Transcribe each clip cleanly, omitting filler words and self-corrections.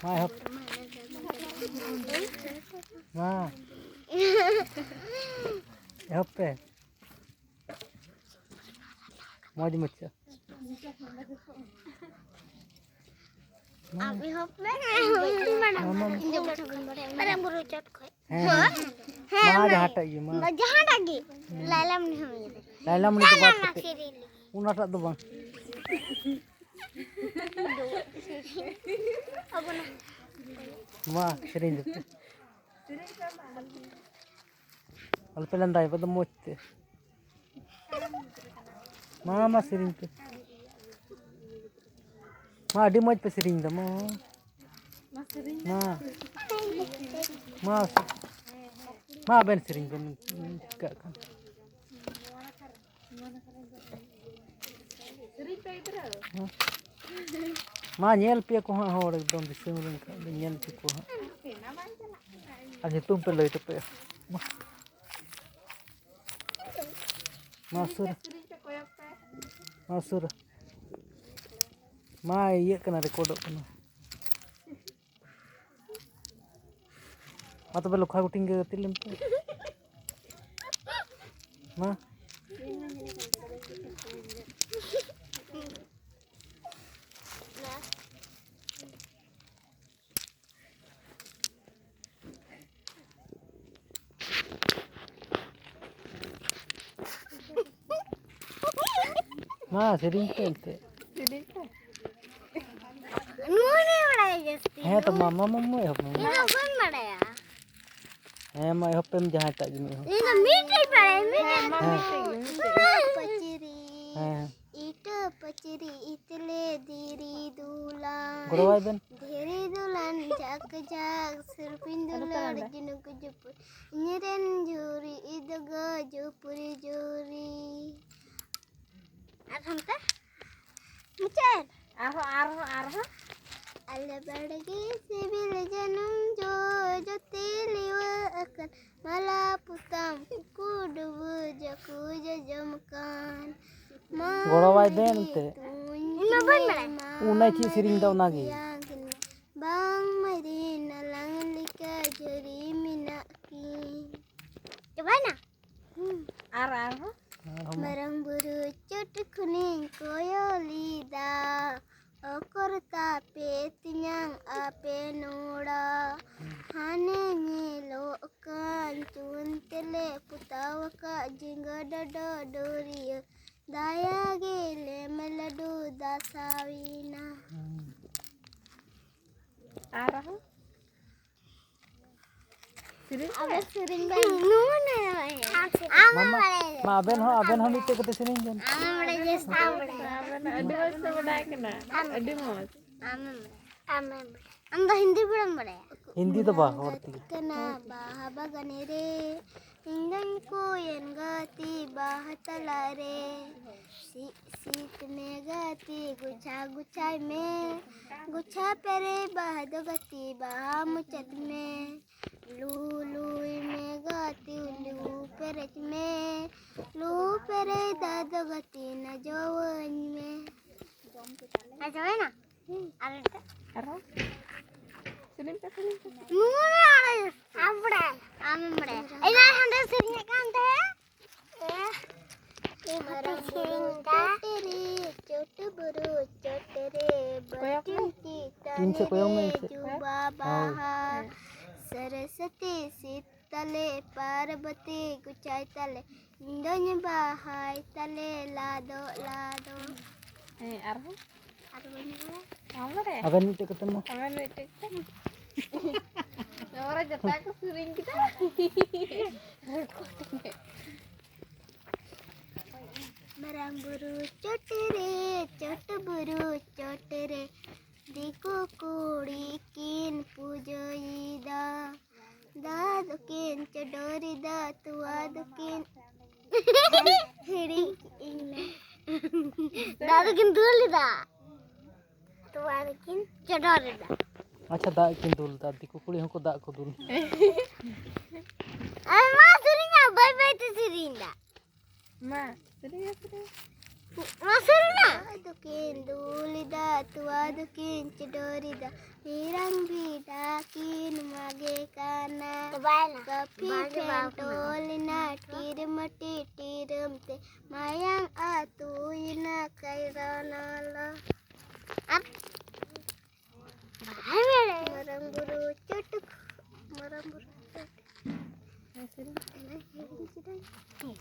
मा एहब मा एहब पे मौज मचा आप एहब पे मेरा बुरु चट खोय मा जहाटा ये मा जहाटा गे लाइलामणि हम लाइलामणि तो बात उनाटा दो बांग मा सेरिंग दे अल्पेलन दाई पद मोचते मा सेरिंग पे मा अडी मोज पे सेरिंग दा मा बेन सेरिंग बेन का मा नेल पे को होड़ एकदम दिसम रन का नेल पे को आज तुम पे लई तो पे मासुर मा ये कना रिकॉर्ड कना मा तो लोखा गुटिंग के तिलम पे मा मा सेरिंग पे नूने बड़ाई जस्ती है तो मामा मम्मा है ये तो बन बड़ाया है मा एहब पे जहां ता जमी हो ये तो मीठे बड़ाई पचरी हां ईट पचरी इतले धीरी दुलान गोड़वाई बेन धीरी दुलान जाक जाक सुरपिन दुलान जिनुक जुप निरन जोरी इदग जुपुरी जोरी अब हम का मुचर आरो अल्लाह बड़गे सिबिल जन्म जो तिलिव अकन मला पुतम कुडुब जकु जमकान गोड़वाई बेन ते इना बन बड़ा उना की सेरिंग दा उनागी बांग मदीना लंगलिका जरी मिनाकी coba ना आरो Barang buru cut kuning koyo lida okor tape tinyang ape noda hane nyelo kan cun tele putawa ka jingga dada doriya daya gele meladu dasawina arah अबे सिरिंग में नूने मा बेन हो मिटे कते सेरिंग बेन आमे बड़े जैसा अड्डी मोज तो बड़ाई कना अड्डी मोज आमे अंदा हिंदी बड़े हिंदी तो बा होती कना बाहा बगने रे इंगन को यंगती बाहा तला रे सीत में गती गुच्छा में गुच्छा पेरे बाहा दो गती बाहा मुचत में लूलुई में गती लू पेरच में लू पेरे दादो गती न जोवन में अच्छा है ना अरे सेरिंग पे मुने आबड़ा आमे बड़े इना हंडे सिरिंग कांते ए मरा सिरिंगा तेरी चोट बुरु चोट रे बटकी तीन से कोई में से बाबा सरस्वती सीतले पार्वती गुचाई तले इंदोन बाहाई तले लादो ए आरो अबे मिटे कते मा aman itu orang jatah ke sering kita barang buru cot buru cot re diku kuri kin pujoida dadukin cedori da tuadukin hiri ina dadukin dulu da tuadukin cedori da अच्छा दा किन दुल दा दिकु कुड़ी हमको दा को दुल मा सुरिंगा बाय बाय तो सुरिंगा ma sering Masalna. Adukin dulida tuadukin cedorida mirang bidakin mage kana. Kapi pentolina tirmati tirmte mayang atuina kairanala. Up. Maramburu cutuk. Maramburu cutuk.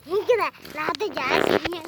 Ini kita, nanti jangan sini.